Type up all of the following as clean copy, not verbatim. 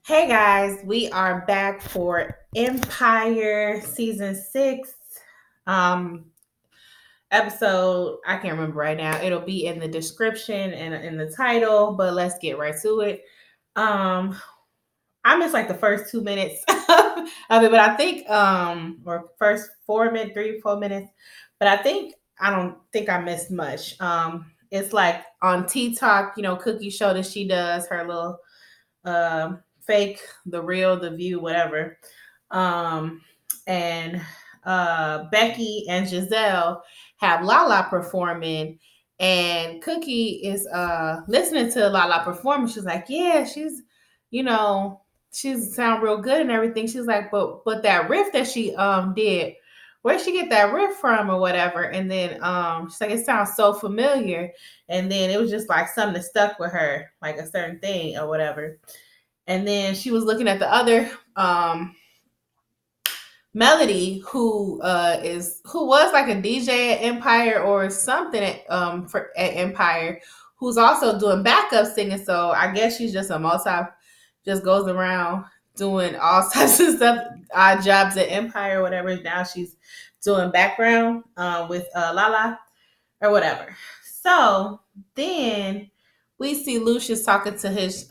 Hey guys, we are back for Empire season 6. Um Episode, I can't remember right now. It'll be in the description and in the title, but let's get right to it. Um I missed like the first 2 minutes of it, but I think or first 4 minutes, 3, 4 minutes, but I don't think I missed much. It's like on T Talk, Cookie show that she does her little fake, the real, the view, whatever. Um, and Becky and Giselle have Lala performing, and Cookie is listening to Lala perform. She's like, yeah, you know, she's sound real good and everything. She's like, but that riff that she did, where'd she get that riff from or whatever? And then she's like, it sounds so familiar. And then it was just like something that stuck with her, like a certain thing or whatever. And then she was looking at the other Melody, who was like a DJ at Empire or something at Empire, who's also doing backup singing. So I guess she's just a just goes around doing all types of stuff, odd jobs at Empire or whatever. Now she's doing background with Lala or whatever. So then we see Lucius talking to his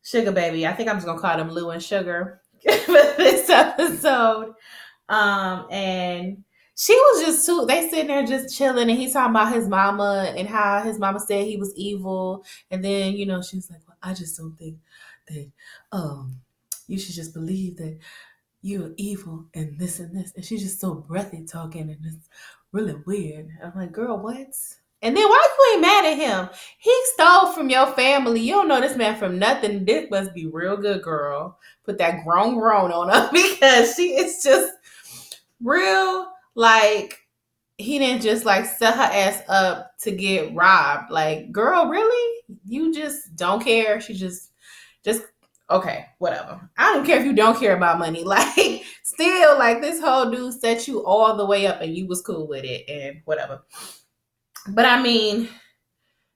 Sugar Baby. I think I'm just gonna call them Lou and Sugar for this episode. And she was just too. They sitting there just chilling, and he's talking about his mama and how his mama said he was evil. And then she was like, "Well, I just don't think that you should just believe that you're evil and this and this." And she's just so breathy talking, and it's really weird. I'm like, "Girl, what?" And then why you ain't mad at him? He stole from your family. You don't know this man from nothing. This must be real good, girl. Put that grown on her because she is just real like he didn't just like set her ass up to get robbed. Like, girl, really? You just don't care. She just okay, whatever. I don't care if you don't care about money. Like, still, like this whole dude set you all the way up and you was cool with it and whatever. But I mean,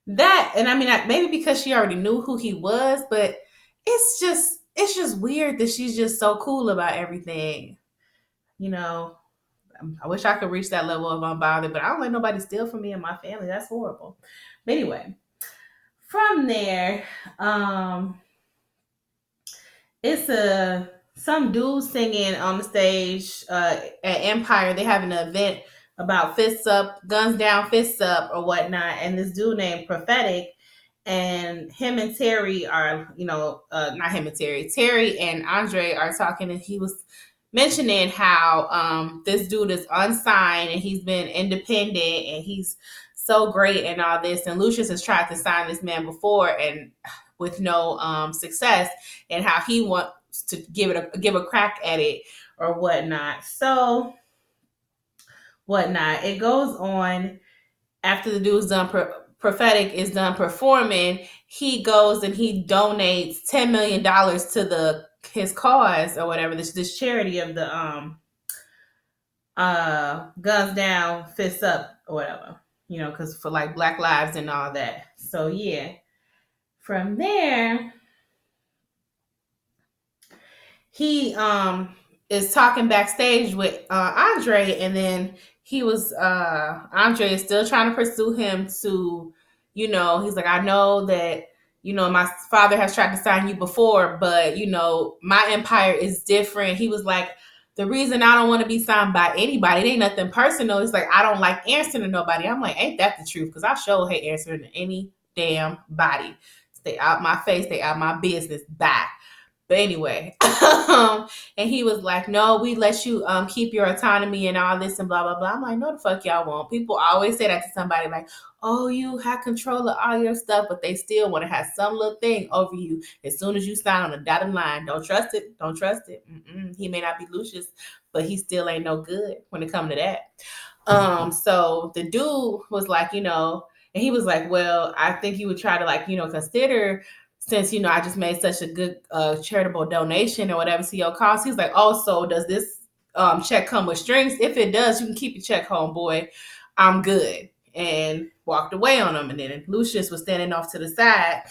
maybe because she already knew who he was, but it's just weird that she's just so cool about everything. You know, I wish I could reach that level of unbothered, but I don't let nobody steal from me and my family. That's horrible. But anyway, from there, it's some dude singing on the stage at Empire. They having an event about fists up, guns down, fists up, or whatnot. And this dude named Prophetic, and him and Terry are, not him and Terry and Andre are talking, and he was mentioning how this dude is unsigned and he's been independent and he's so great and all this. And Lucius has tried to sign this man before and with no success, and how he wants to give a crack at it or whatnot. So whatnot. It goes on after the dude's done. Prophetic is done performing. He goes and he donates $10 million to his cause or whatever. This charity of the guns down, fists up or whatever. Because for like Black Lives and all that. So yeah. From there, he is talking backstage with Andre, and then Andre is still trying to pursue him to, he's like, I know that, my father has tried to sign you before, but my empire is different. He was like, the reason I don't want to be signed by anybody, it ain't nothing personal. It's like, I don't like answering to nobody. I'm like, ain't that the truth? Because I sure hate answering to any damn body. Stay out my face, stay out my business. Bye. But anyway, and he was like, no, we let you keep your autonomy and all this and blah, blah, blah. I'm like, no, the fuck y'all won't. People always say that to somebody like, oh, you have control of all your stuff, but they still want to have some little thing over you as soon as you sign on the dotted line. Don't trust it. Don't trust it. He may not be Lucius, but he still ain't no good when it comes to that. So the dude was like, and he was like, well, I think you would try to like, consider, since, I just made such a good charitable donation or whatever to your cause. He's like, oh, so does this check come with strings? If it does, you can keep your check, homeboy. I'm good. And walked away on him. And then Lucius was standing off to the side.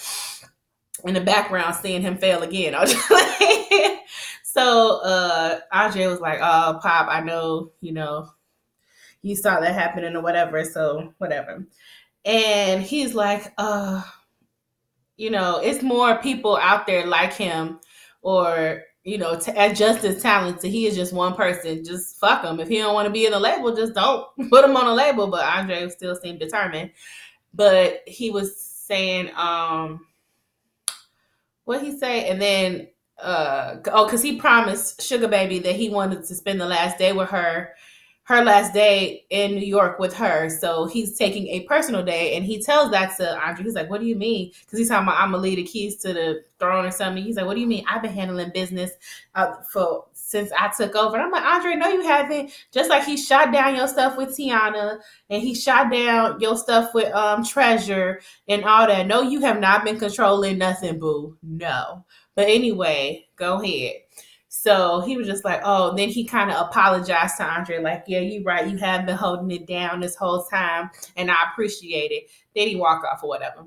in the background seeing him fail again. I was just like, so Andre was like, "Oh, Pop, I know, you saw that happening or whatever, so whatever." And he's like, it's more people out there like him, or just as talented. He is just one person. Just fuck him. If he don't want to be in a label, just don't put him on a label. But Andre still seemed determined. But he was saying, what he say? And then, because he promised Sugar Baby that he wanted to spend the last day with her last day in New York with her. So he's taking a personal day, and he tells that to Andre. He's like, "What do you mean?" Because he's talking about, "I'm gonna leave the keys to the throne or something." He's like, "What do you mean? I've been handling business for since I took over." And I'm like, "Andre, no, you haven't." Just like he shot down your stuff with Tiana, and he shot down your stuff with Treasure and all that. No, you have not been controlling nothing, boo. No. But anyway, go ahead. So he was just like, oh, then he kind of apologized to Andre, like, "Yeah, you're right. You have been holding it down this whole time, and I appreciate it." Then he walked off or whatever.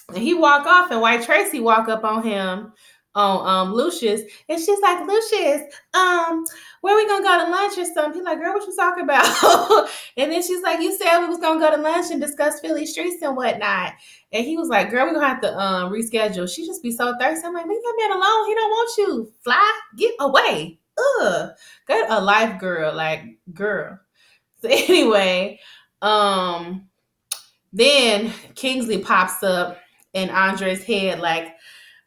And he walked off, and White Tracy walked up on him, on Lucius, and she's like, "Lucius, where we gonna go to lunch or something?" He's like, "Girl, what you talking about?" And then she's like, "You said we was gonna go to lunch and discuss Philly streets and whatnot." And he was like, "Girl, we're gonna have to reschedule." She just be so thirsty. I'm like, "Leave that man alone. He don't want you. Fly, get away." Ugh. Get a life, girl. Like, girl. So anyway, um, then Kingsley pops up in Andre's head, like,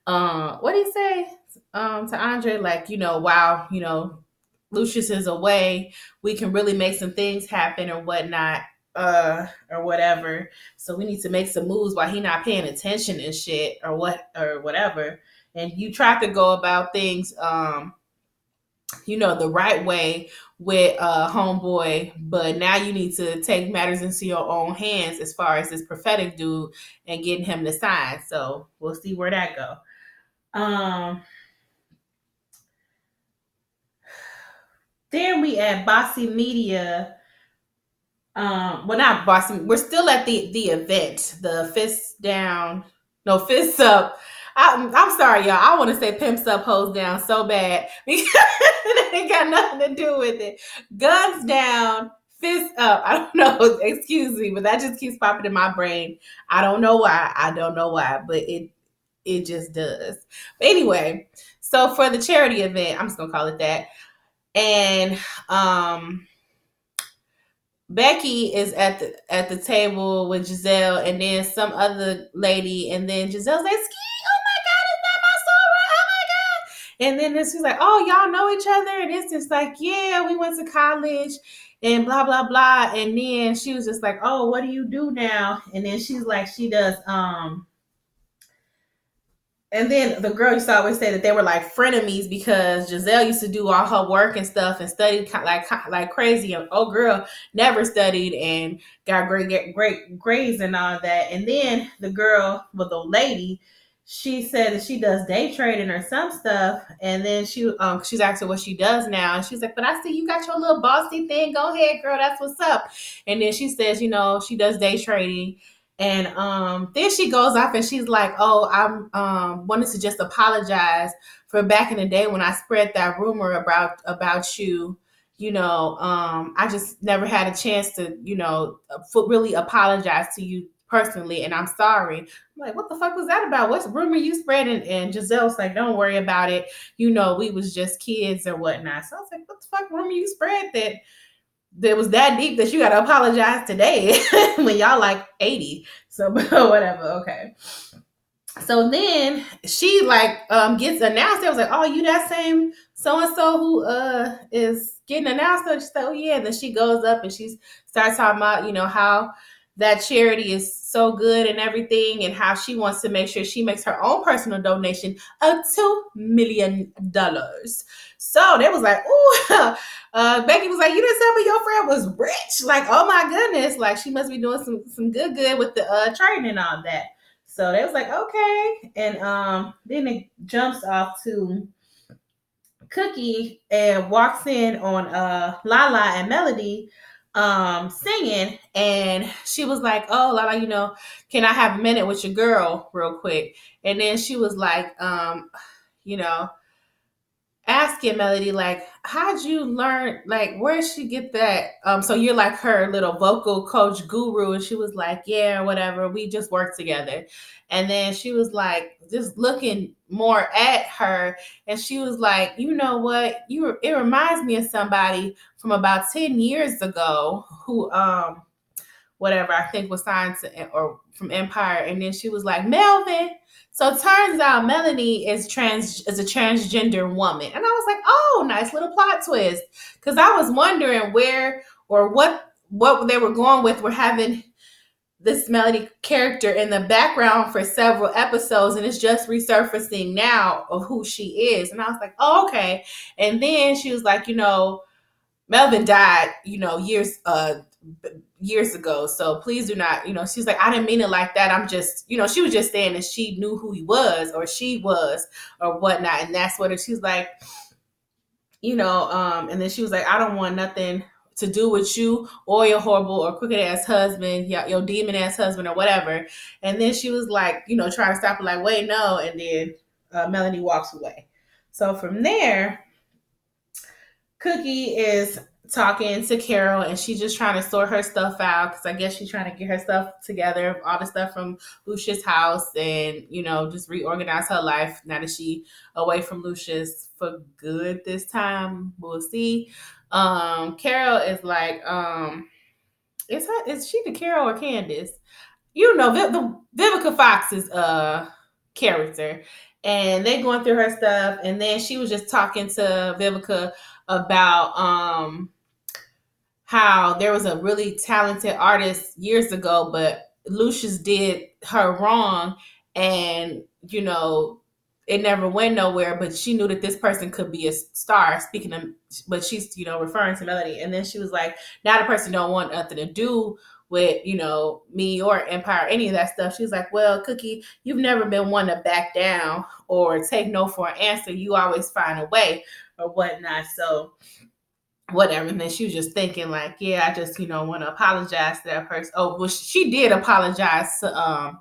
what did he say? To Andre, like, while, Lucius is away, we can really make some things happen or whatnot, or whatever. So we need to make some moves while he not paying attention and shit or whatever. And you try to go about things, the right way with homeboy, but now you need to take matters into your own hands as far as this prophetic dude and getting him to sign. So we'll see where that go. Then we at Bossy Media. Well, not Bossy. We're still at the event, the fist down, no, fists up. I'm sorry, y'all. I want to say pimps up, hoes down so bad because it ain't got nothing to do with it. Guns down, fists up. I don't know. Excuse me, but that just keeps popping in my brain. I don't know why. I don't know why, but it just does. But anyway, so for the charity event, I'm just gonna call it that. And Becky is at the table with Giselle, and then some other lady, and then Giselle's like, "Ski, oh my god, is that my Sora? Oh my god!" And then she's like, "Oh, y'all know each other?" And it's just like, "Yeah, we went to college." And blah blah blah. And then she was just like, "Oh, what do you do now?" And then she's like, she does and then the girl used to always say that they were like frenemies because Giselle used to do all her work and stuff and studied like crazy. And oh, girl never studied and got great grades and all that. And then the girl, well, the lady, she said that she does day trading or some stuff. And then she's asked her what she does now, and she's like, "But I see you got your little bossy thing. Go ahead, girl. That's what's up." And then she says, she does day trading. And then she goes off and she's like, "Oh, I'm wanted to just apologize for back in the day when I spread that rumor about you. I just never had a chance to, really apologize to you personally, and I'm sorry." I'm like, "What the fuck was that about? What's rumor you spread?" And Giselle's like, "Don't worry about it. We was just kids or whatnot." So I was like, "What the fuck rumor you spread that was that deep that you got to apologize today when y'all like 80?" So whatever. Okay. So then she like gets announced. It was like, "Oh, you that same so and so who is getting announced?" So she's like, "Oh yeah." Then she goes up and she starts talking about how that charity is so good and everything, and how she wants to make sure she makes her own personal donation of $2 million. So they was like, "Ooh." Becky was like, "You didn't tell me your friend was rich." Like, oh my goodness, like she must be doing some good with the trading and all that. So they was like, "Okay." And then it jumps off to Cookie and walks in on Lala and Melody. singing, and she was like, "Oh, Lala, can I have a minute with your girl real quick?" And then she was like, you know, asking Melody, like, how'd you learn, like, where'd she get that? So you're like her little vocal coach guru. And she was like, yeah, whatever, we just work together. And then she was like, just looking more at her, and she was like, you know what, it reminds me of somebody from about 10 years ago who whatever, I think was signed to, or from Empire. And then she was like, Melvin. So it turns out Melanie is a transgender woman. And I was like, oh, nice little plot twist. Because I was wondering where or what they were going with. We're having this Melody character in the background for several episodes, and it's just resurfacing now of who she is. And I was like, oh, okay. And then she was like, Melvin died, years ago. So please do not, she's like, I didn't mean it like that. I'm just, she was just saying that she knew who he was, or she was, or whatnot. And that's what she's like, and then she was like, I don't want nothing to do with you or your horrible or crooked ass husband, your demon ass husband, or whatever. And then she was like, trying to stop her, like, wait, no. And then Melanie walks away. So from there, Cookie is talking to Carol, and she's just trying to sort her stuff out, because I guess she's trying to get her stuff together, all the stuff from Lucia's house, and just reorganize her life now that she away from Lucia's for good this time. We'll see. Carol is like, is she the Carol or Candace? The Vivica Fox's character, and they going through her stuff, and then she was just talking to Vivica about how there was a really talented artist years ago, but Lucius did her wrong, and it never went nowhere. But she knew that this person could be a star. Speaking of, but she's referring to Melody, and then she was like, now the person don't want nothing to do with me or Empire, any of that stuff. She's like, well, Cookie, you've never been one to back down or take no for an answer. You always find a way or whatnot. So whatever. And then she was just thinking like, yeah, I just want to apologize to that person. Oh, well, she did apologize to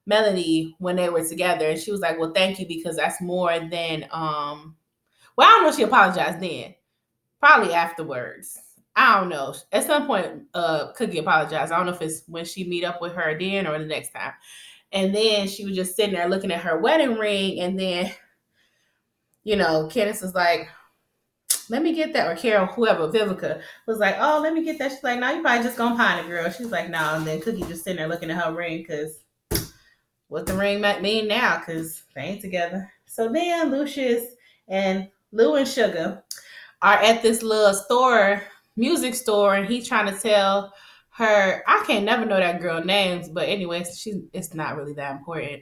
Melody when they were together, and she was like, well, thank you, because that's more than well, I don't know if she apologized then, probably afterwards. I don't know. At some point, Cookie apologized. I don't know if it's when she meet up with her then or the next time. And then she was just sitting there looking at her wedding ring, and then Candace was like, let me get that. Or Carol, whoever, Vivica, was like, oh, let me get that. She's like, no, you probably just gonna pine it, girl. She's like, no. And then Cookie just sitting there looking at her ring, because what the ring might mean now, because they ain't together. So then Lucius and Lou and Sugar are at this little store, music store, and he's trying to tell her, I can't never know that girl names, but anyway, it's not really that important.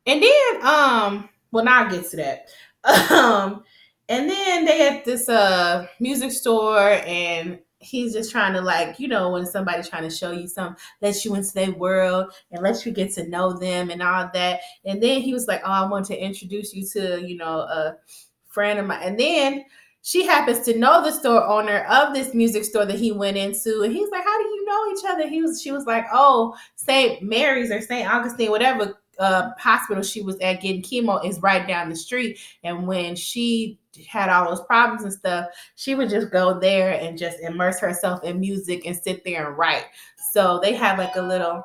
And then well, now I'll get to that. And then they at this music store, and he's just trying to, like, when somebody's trying to show you something, let you into their world and let you get to know them and all that. And then he was like, oh, I want to introduce you to a friend of mine. And then she happens to know the store owner of this music store that he went into, and he's like, how do you know each other? She was like, oh, St. Mary's or St. Augustine, whatever hospital she was at getting chemo is right down the street. And when she had all those problems and stuff, she would just go there and just immerse herself in music and sit there and write. So they have like a little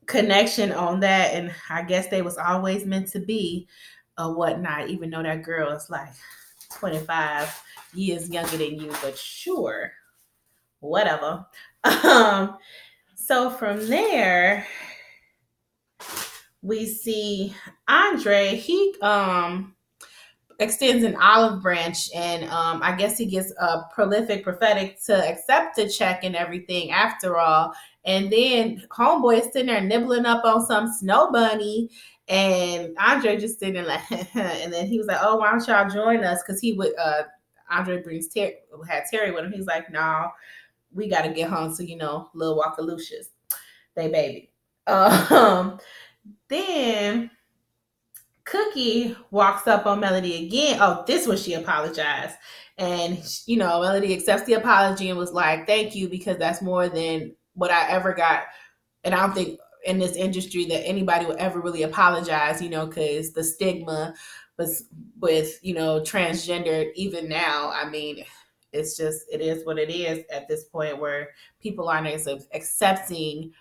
connection on that, and I guess they was always meant to be or whatnot, even though that girl is like 25 years younger than you, but sure, whatever. So from there, we see Andre. He extends an olive branch, and I guess he gets a prolific prophetic to accept the check and everything after all. And then homeboy is sitting there nibbling up on some snow bunny, and Andre just sitting there like, and then he was like, oh, why don't y'all join us? Because he would Andre had Terry with him. He's like, no, we got to get home to Lil Walker Lucius, they baby. Then Cookie walks up on Melody again. Oh, this was she apologized. And, Melody accepts the apology and was like, thank you, because that's more than what I ever got. And I don't think in this industry that anybody would ever really apologize, because the stigma was with, transgender, even now. I mean, it's just, it is what it is at this point where people aren't accepting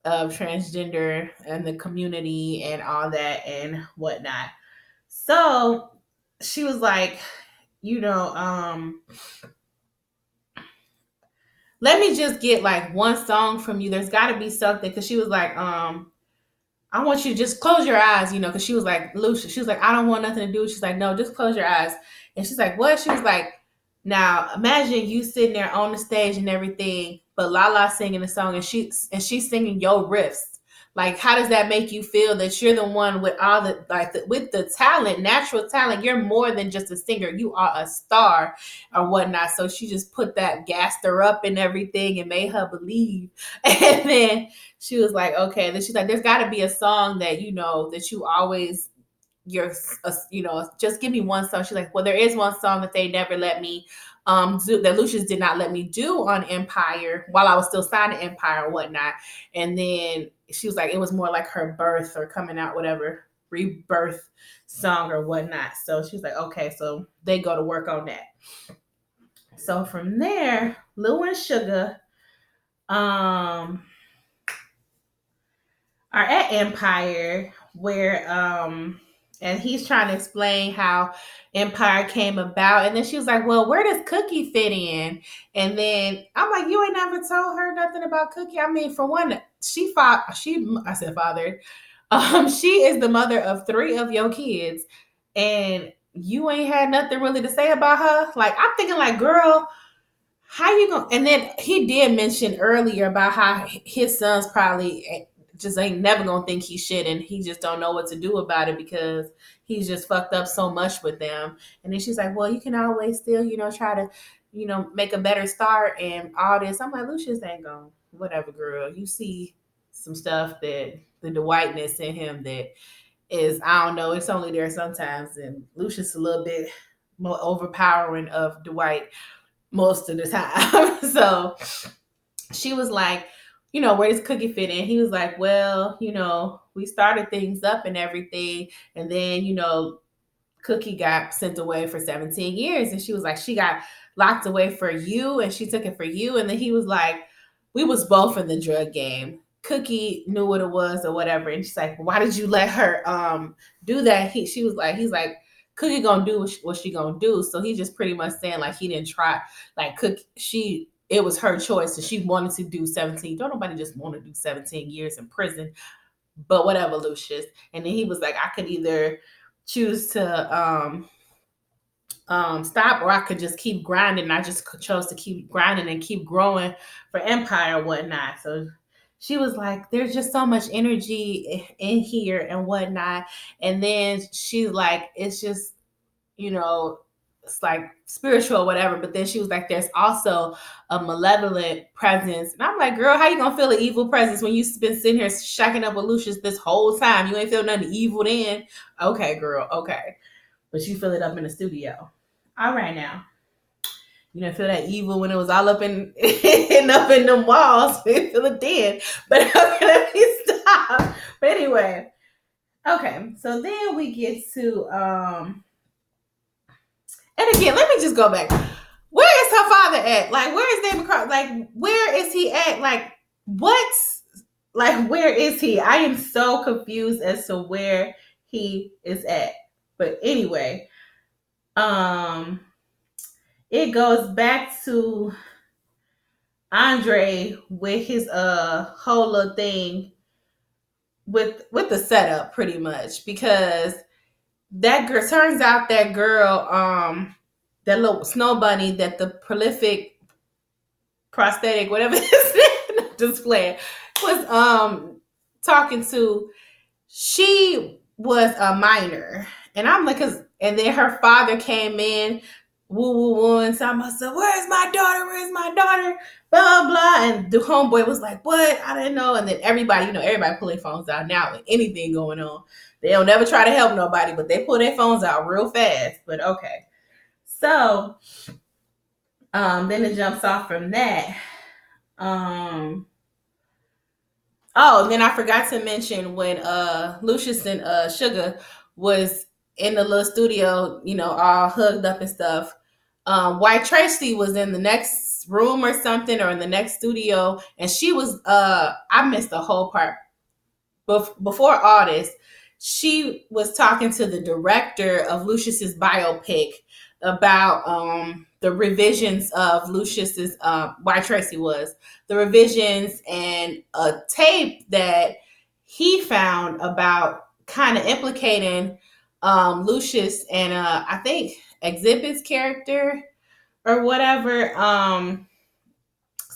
of transgender and the community and all that and whatnot. So she was like, you know, um, let me just get like one song from you. There's got to be something. Because she was like, I want you to just close your eyes, because she was like, Lucia, she was like, I don't want nothing to do. She's like, no, just close your eyes. And she's like, what? She was like, now imagine you sitting there on the stage and everything, but Lala singing the song and she's singing your riffs. Like, how does that make you feel that you're the one with all the with the talent, natural talent? You're more than just a singer. You are a star or whatnot. So she just put that, gassed her up and everything and made her believe. And then she was like, okay. Then she's like, there's got to be a song that that you always just give me one song. She's like, well, there is one song that they never let me do, that Lucius did not let me do on Empire while I was still signed to Empire or whatnot. And then she was like, it was more like her birth or coming out, whatever, rebirth song or whatnot. So she was like, okay, so they go to work on that. So from there, Lou and Sugar are at Empire, where and he's trying to explain how Empire came about. And then she was like, well, where does Cookie fit in? And then I'm like, you ain't never told her nothing about Cookie. I mean, for one, I said fathered. She is the mother of 3 of your kids, and you ain't had nothing really to say about her. Like, I'm thinking, like, girl, how you gonna? And then he did mention earlier about how his sons probably just ain't never gonna think he shit, and he just don't know what to do about it because he's just fucked up so much with them. And then she's like, well, you can always still, try to, make a better start and all this. I'm like, Lucius ain't gonna, whatever, girl. You see some stuff that the whiteness in him that is, I don't know, it's only there sometimes. And Lucius a little bit more overpowering of Dwight most of the time. So she was like, where does Cookie fit in? He was like, well, we started things up and everything. And then, Cookie got sent away for 17 years. And she was like, she got locked away for you and she took it for you. And then he was like, we was both in the drug game. Cookie knew what it was or whatever. And she's like, why did you let her do that? He's like, Cookie gonna do what she gonna do. So he just pretty much saying like he didn't try, like it was her choice and she wanted to do 17. Don't nobody just want to do 17 years in prison, but whatever, Lucius. And then he was like, I could either choose to stop, or I could just keep grinding. And I just chose to keep grinding and keep growing for Empire and whatnot. So she was like, there's just so much energy in here and whatnot. And then she's like, it's just, it's like spiritual or whatever. But then she was like, there's also a malevolent presence. And I'm like, girl, how you gonna feel an evil presence when you've been sitting here shacking up with Lucius this whole time? You ain't feel nothing evil then? Okay, girl, okay. But you feel it up in the studio. All right now. You didn't feel that evil when it was all up in and up in them walls. You feel it then. But okay, let me stop. But anyway. Okay, so then we get to and again, let me just go back. Where is her father at? Like, where is David Cross? Like, where is he at? Like, what's like, where is he? I am so confused as to where he is at. But anyway, it goes back to Andre with his whole little thing with the setup pretty much, because that girl, turns out that girl, that little snow bunny that the prolific prosthetic, whatever his display was talking to, she was a minor. And I'm like, and then her father came in, woo woo woo, and talking about, so where's my daughter? Where's my daughter? Blah blah. And the homeboy was like, what? I didn't know. And then everybody, everybody pulling phones out now with anything going on. They don't never try to help nobody, but they pull their phones out real fast. But okay. So then it jumps off from that. Um Oh, and then I forgot to mention when Lucius and Sugar was in the little studio, all hugged up and stuff. White Tracy was in the next room or something, or in the next studio, and she was I missed the whole part. Before all this, she was talking to the director of Lucius's biopic about the revisions of Lucius's why Tracy was the revisions and a tape that he found about kind of implicating Lucius and I think Exhibit's character or whatever. So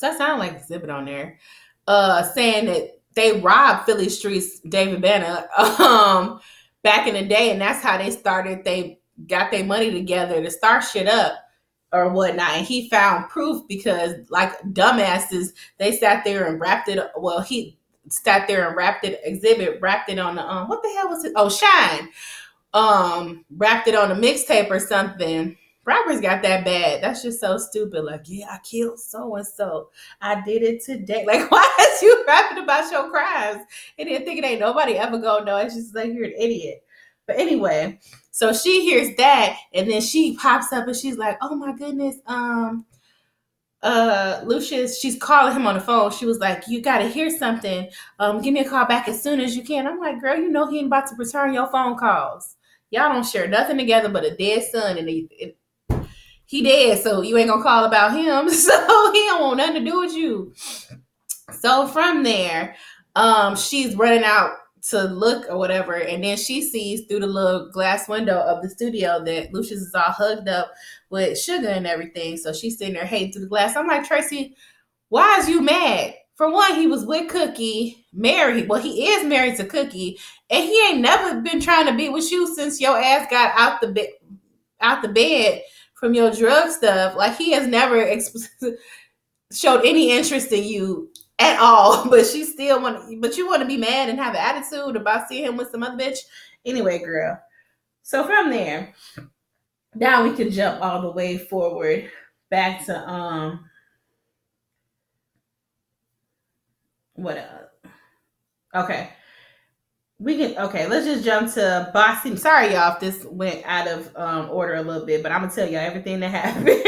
that sounded like Exhibit on there. Saying that they robbed Philly Street's David Banner back in the day, and that's how they started. They got their money together to start shit up or whatnot. And he found proof because, like dumbasses, they sat there and wrapped it. Well, he sat there and wrapped it. Exhibit wrapped it on the what the hell was it? Oh, Shine. Wrapped it on a mixtape or something. Rappers got that bad. That's just so stupid. Like, yeah, I killed so and so. I did it today. Like, why is you rapping about your crimes? And then thinking ain't nobody ever gonna know. It's just like you're an idiot. But anyway, so she hears that, and then she pops up and she's like, "Oh my goodness, Lucius," she's calling him on the phone. She was like, "You gotta hear something. Give me a call back as soon as you can." I'm like, "Girl, he ain't about to return your phone calls. Y'all don't share nothing together but a dead son, and he dead, so you ain't gonna call about him." So he don't want nothing to do with you. So from there, she's running out to look or whatever, and then she sees through the little glass window of the studio that Lucius is all hugged up with Sugar and everything. So she's sitting there hating through the glass. I'm like, Tracy, why is you mad? For one, he was with Cookie, married. Well, he is married to Cookie, and he ain't never been trying to be with you since your ass got out the bed from your drug stuff. Like, he has never showed any interest in you at all. But you want to be mad and have an attitude about seeing him with some other bitch. Anyway, girl. So from there, now we can jump all the way forward back to what okay. Let's just jump to Bossy. Sorry, y'all, if this went out of order a little bit, but I'm gonna tell y'all everything that happened.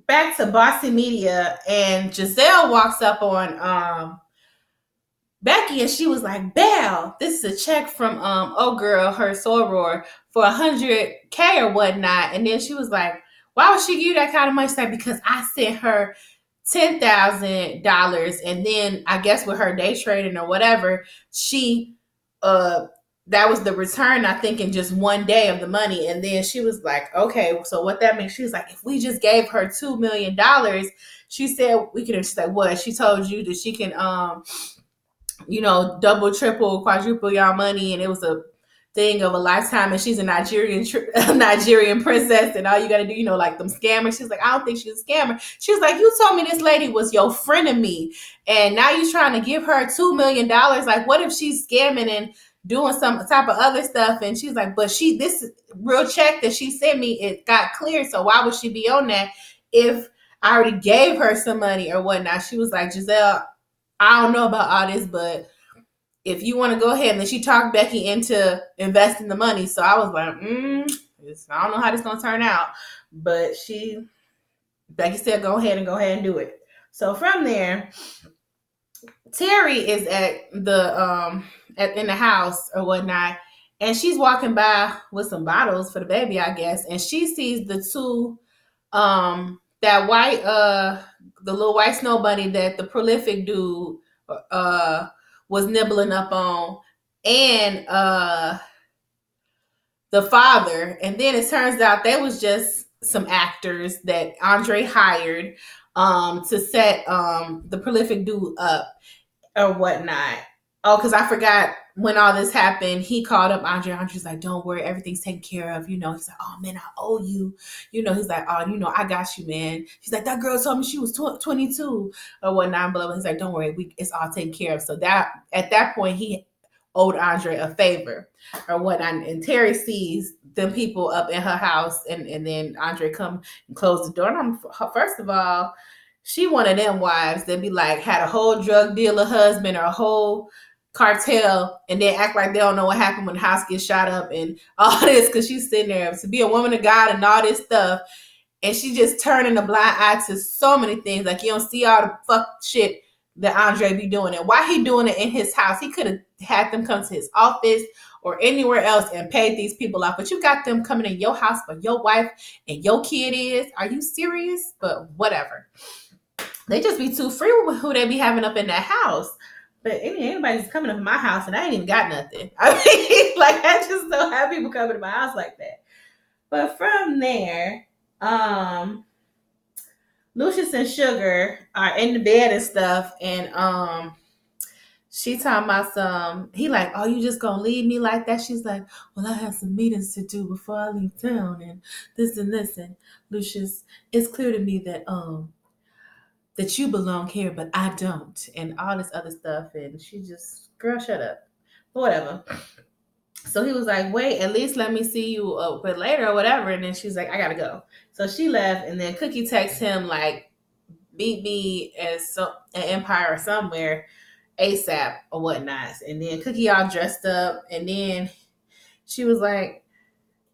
Back to Bossy Media, and Giselle walks up on Becky, and she was like, "Belle, this is a check from oh girl, her soror for 100K or whatnot." And then she was like, "Why would she give you that kind of money?" She's like, "Because I sent her $10,000, and then I guess with her day trading or whatever, she that was the return, I think, in just one day of the money." And then she was like, "Okay, so what that means?" She was like, "If we just gave her $2 million," she said, "We could." She's like, "What?" She told you that she can double, triple, quadruple y'all money, and it was a thing of a lifetime, and she's a Nigerian princess, and all you gotta do, like them scammers. She's like, "I don't think she's a scammer." She was like, "You told me this lady was your friend of me, and now you trying to give her $2 million. Like, what if she's scamming and doing some type of other stuff?" And she's like, "But this real check that she sent me, it got cleared, so why would she be on that if I already gave her some money or whatnot?" She was like, "Giselle, I don't know about all this, but if you want to go ahead." And then she talked Becky into investing the money. So I was like, I don't know how this is going to turn out. But Becky said, go ahead and do it. So from there, Terry is at in the house or whatnot, and she's walking by with some bottles for the baby, I guess. And she sees the two, that white, the little white snow bunny that the prolific dude was nibbling up on, and the father. And then it turns out they was just some actors that Andre hired to set the prolific dude up or whatnot. Oh, because I forgot, when all this happened, he called up Andre. Andre's like, "Don't worry, everything's taken care of." He's like, "Oh man, I owe you." He's like, "Oh, I got you, man." He's like, "That girl told me she was 22 or whatnot." But he's like, "Don't worry, it's all taken care of." So that at that point, he owed Andre a favor or whatnot. And Terry sees them people up in her house, and then Andre come and close the door. And first of all, she one of them wives that be like had a whole drug dealer husband or a whole cartel, and then act like they don't know what happened when the house gets shot up and all this, because she's sitting there to be a woman of God and all this stuff, and she just turning a blind eye to so many things. Like, you don't see all the fuck shit that Andre be doing, and why he doing it in his house. He could have had them come to his office or anywhere else and paid these people off, but you got them coming in your house for your wife and your kid is. Are you serious? But whatever. They just be too free with who they be having up in that house. But anybody's coming up in my house and I ain't even got nothing. I mean, like, I just don't have people coming to my house like that. But from there, Lucius and Sugar are in the bed and stuff, and she talking about he like, oh, you just gonna leave me like that? She's like, well, I have some meetings to do before I leave town, and this and this. And Lucius, it's clear to me that you belong here, but I don't, and all this other stuff. And she just, girl, shut up. But whatever. So he was like, wait, at least let me see you a bit later or whatever. And then she's like, I gotta go. So she left, and then Cookie texts him like, beat me at an Empire or somewhere ASAP or whatnot. And then Cookie all dressed up, and then she was like,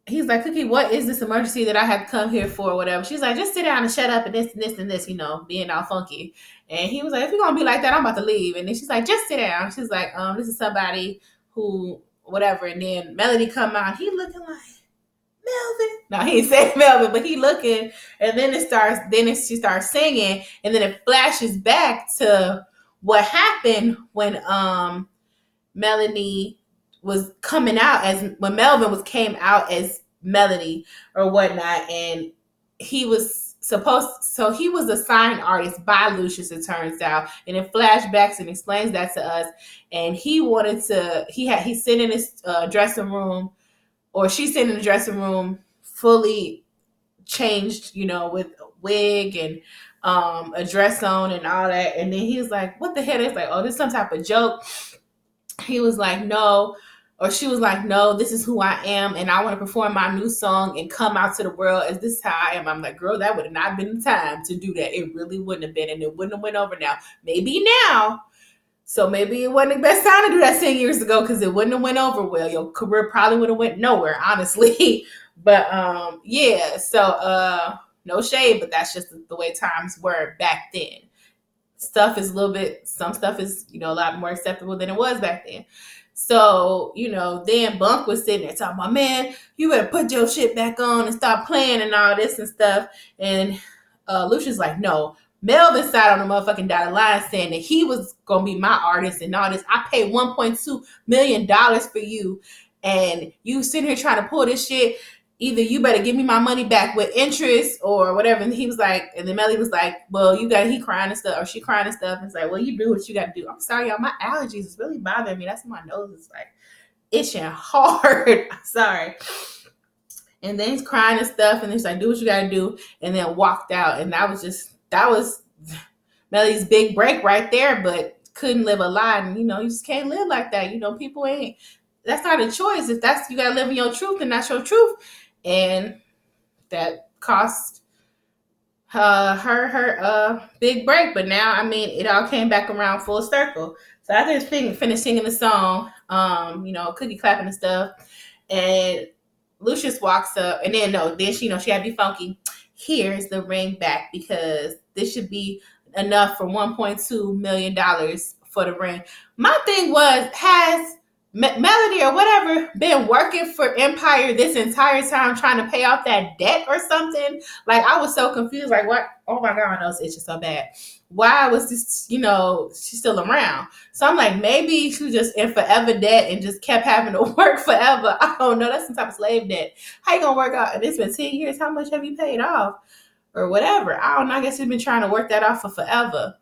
he's like, Cookie, what is this emergency that I had to come here for or whatever? She's like, just sit down and shut up and this and this and this, being all funky. And he was like, if you're gonna be like that, I'm about to leave. And then she's like, just sit down. She's like, this is somebody who whatever. And then Melody come out, he looking like Melvin. No, he ain't saying Melvin, but he looking, and then she starts singing, and then it flashes back to what happened when Melanie was coming out as when Melvin came out as Melody or whatnot, and he was he was a signed artist by Lucius, it turns out, and it flashbacks and explains that to us. And he wanted to, he's sitting in his dressing room, or she's sitting in the dressing room fully changed, with a wig and a dress on and all that. And then he was like, what the hell? It's like, oh, this is some type of joke. He was like, no. Or she was like, no, this is who I am, and I want to perform my new song and come out to the world as this is how I am. I'm like, girl, that would have not been the time to do that. It really wouldn't have been, and it wouldn't have went over now. Maybe now. So maybe it wasn't the best time to do that 10 years ago, because it wouldn't have went over well. Your career probably would have went nowhere, honestly. But yeah, so no shade, but that's just the way times were back then. Some stuff is, a lot more acceptable than it was back then. So, then Bunk was sitting there talking about, man, you better put your shit back on and stop playing and all this and stuff. And Lucia's like, no. Melvin sat on the motherfucking dotted line saying that he was going to be my artist and all this. I paid $1.2 million for you, and you sitting here trying to pull this shit. Either you better give me my money back with interest or whatever. And he was like, and then Melly was like, well, he crying and stuff, or she crying and stuff. And it's like, well, you do what you got to do. I'm sorry, y'all. My allergies is really bothering me. That's why my nose is like itching hard. Sorry. And then he's crying and stuff. And he's like, do what you got to do. And then walked out. And that was Melly's big break right there, but couldn't live a lie. And, you just can't live like that. People ain't, that's not a choice. If that's, you got to live in your truth, and that's your truth. And that cost her big break. But now, I mean, it all came back around full circle. So after it's finished singing the song, Cookie clapping and stuff, and Lucius walks up, and then she had to be funky. Here's the ring back, because this should be enough for $1.2 million for the ring. My thing was, has Melody or whatever been working for Empire this entire time trying to pay off that debt or something? Like, I was so confused. Like, what? Oh my God, my nose itching so bad. Why was this, she's still around? So I'm like, maybe she was just in forever debt and just kept having to work forever. I don't know. That's some type of slave debt. How you gonna work out? And it's been 10 years. How much have you paid off? Or whatever. I don't know. I guess she's been trying to work that off for forever.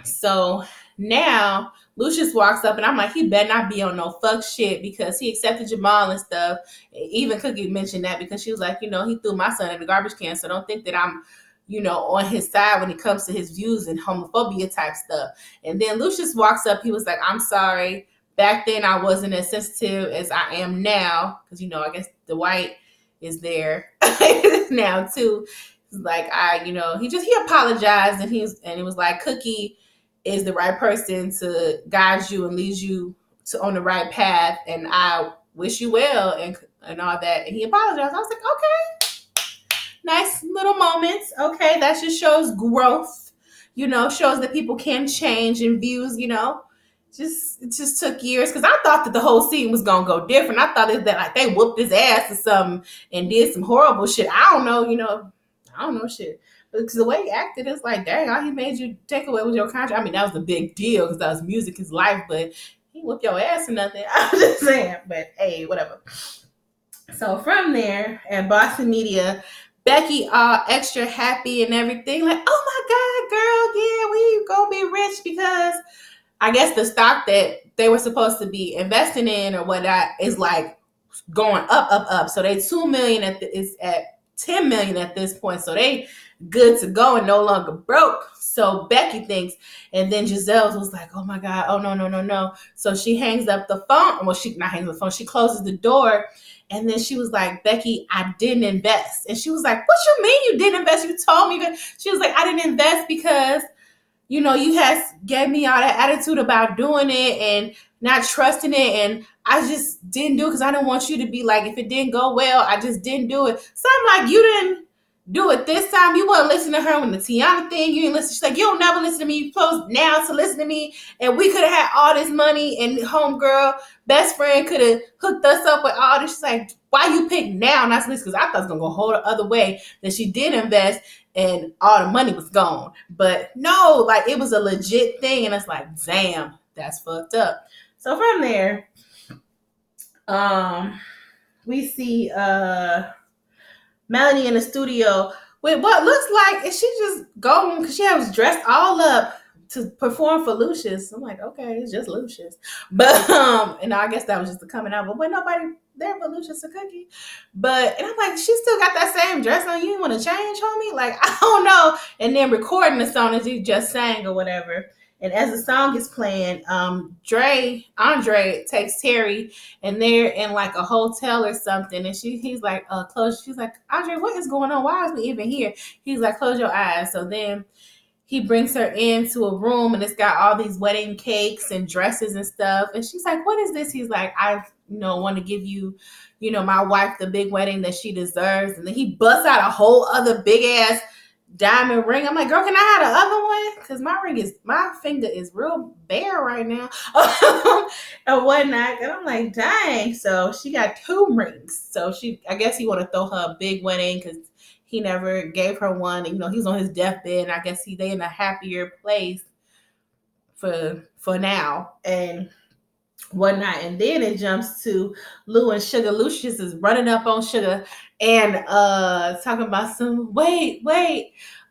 So now Lucius walks up, and I'm like, he better not be on no fuck shit, because he accepted Jamal and stuff. Even Cookie mentioned that, because she was like, he threw my son in the garbage can, so don't think that I'm, on his side when it comes to his views and homophobia type stuff. And then Lucius walks up, he was like, I'm sorry, back then I wasn't as sensitive as I am now, because I guess the white is there now too. It's like he apologized, and it was like Cookie is the right person to guide you and lead you to on the right path, and I wish you well and all that. And he apologized. I was like, okay, nice little moments. Okay, that just shows growth. Shows that people can change in views. Just it just took years because I thought that the whole scene was gonna go different. I thought that like they whooped his ass or something and did some horrible shit. I don't know, I don't know shit. Because the way he acted, it's like, dang, all he made you take away was your contract. I mean, that was a big deal because that was music, his life, but he whooped your ass or nothing. I'm just saying, but hey, whatever. So from there at Boston Media, Becky all extra happy and everything, like, oh my God, girl, yeah, we gonna be rich because I guess the stock that they were supposed to be investing in or whatnot is like going up, up, up. So they 2 million is at 10 million at this point. So they good to go and no longer broke. So Becky thinks, and then Giselle was like, "Oh my God, oh no, no, no, no!" So she hangs up the phone. Well, she not hangs up the phone. She closes the door, and then she was like, "Becky, I didn't invest." And she was like, "What you mean you didn't invest? You told me that." She was like, "I didn't invest because you had gave me all that attitude about doing it and not trusting it, and I just didn't do it because I didn't want you to be like, if it didn't go well, I just didn't do it." So I'm like, you didn't do it this time. You wouldn't listen to her when the Tiana thing. You didn't listen. She's like, you don't never listen to me. You supposed now to listen to me, and we could have had all this money, and homegirl best friend could have hooked us up with all this. She's like, why you pick now not to listen? Because I thought it was gonna go a whole other way. That she did invest and all the money was gone. But no, like it was a legit thing, and it's like, damn, that's fucked up. So from there, we see Melanie in the studio with what looks like, and she just going because she was dressed all up to perform for Lucius. I'm like, okay, it's just Lucius, but and I guess that was just the coming out. But when nobody there for Lucius and Cookie, and I'm like, she still got that same dress on. You want to change, homie? Like I don't know. And then recording the song as you just sang or whatever. And as the song is playing, Andre takes Terry, and they're in like a hotel or something. And he's like, close. She's like, Andre, what is going on? Why is we even here? He's like, close your eyes. So then he brings her into a room, and it's got all these wedding cakes and dresses and stuff. And she's like, what is this? He's like, I want to give you, my wife the big wedding that she deserves. And then he busts out a whole other big ass diamond ring. I'm like, girl, can I have the other one? Because my finger is real bare right now. And whatnot. And I'm like, dang. So she got 2 rings. So I guess he want to throw her a big wedding because he never gave her one. He's on his deathbed. And I guess they in a happier place for now. And whatnot. And then it jumps to Lou and Sugar. Lucius is running up on Sugar and talking about some wait.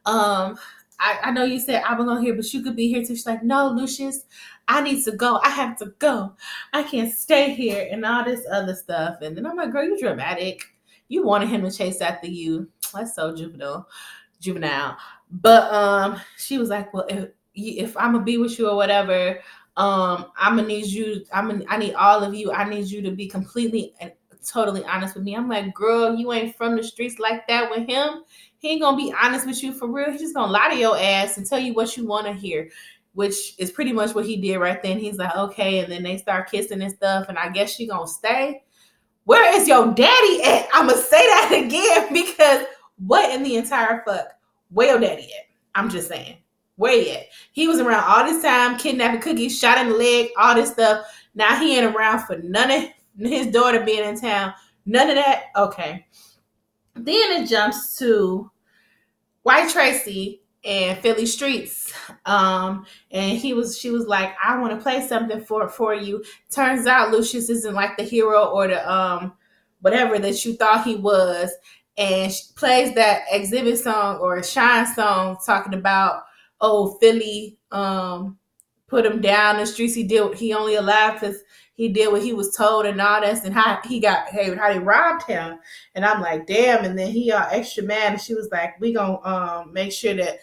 I know you said I'm gonna here, but you could be here too. She's like, no, Lucius, I need to go. I have to go. I can't stay here and all this other stuff. And then I'm like, girl, you dramatic. You wanted him to chase after you. That's so juvenile. But she was like, well, if I'm gonna be with you or whatever, I'm gonna need you. I need all of you. I need you to be completely and totally honest with me. I'm like, girl, you ain't from the streets like that with him. He ain't gonna be honest with you for real. He's just gonna lie to your ass and tell you what you want to hear, which is pretty much what he did right then. He's like, okay, and then they start kissing and stuff, and I guess she gonna stay. Where is your daddy at? I'm gonna say that again because what in the entire fuck? Where your daddy at? I'm just saying. Where he at? He was around all this time, kidnapping Cookies, shot in the leg, all this stuff. Now he ain't around for none of his daughter being in town. None of that. Okay. Then it jumps to White Tracy and Philly Streets. And she was like, I want to play something for you. Turns out Lucius isn't like the hero or the whatever that you thought he was. And she plays that exhibit song or Shine song talking about, oh, Philly put him down the streets. He only alive because he did what he was told and all this, and how they robbed him. And I'm like, damn. And then he got extra mad, and she was like, we gonna make sure that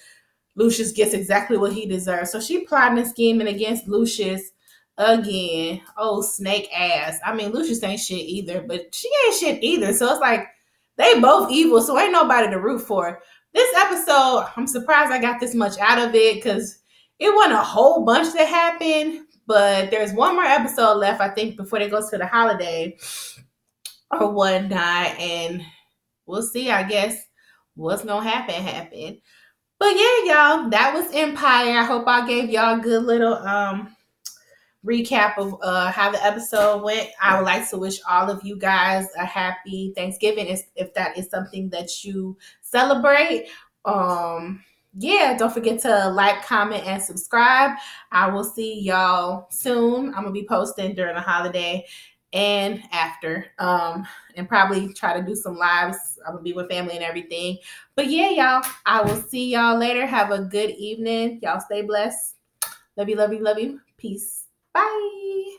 Lucius gets exactly what he deserves. So she plotting and scheming against Lucius. again. Oh, snake ass. I mean, Lucius ain't shit either, but she ain't shit either. So it's like they both evil, so ain't nobody to root for. This episode, I'm surprised I got this much out of it because it wasn't a whole bunch that happened. But there's one more episode left, I think, before they go to the holiday or whatnot, and we'll see. I guess what's gonna happen. But yeah, y'all, that was Empire. I hope I gave y'all a good little recap of how the episode went. I would like to wish all of you guys a happy Thanksgiving if that is something that you celebrate. Yeah, don't forget to like, comment, and subscribe. I will see y'all soon. I'm gonna be posting during the holiday and after. And probably try to do some lives. I'm gonna be with family and everything. But yeah, y'all, I will see y'all later. Have a good evening. Y'all stay blessed. Love you, love you, love you. Peace. Bye.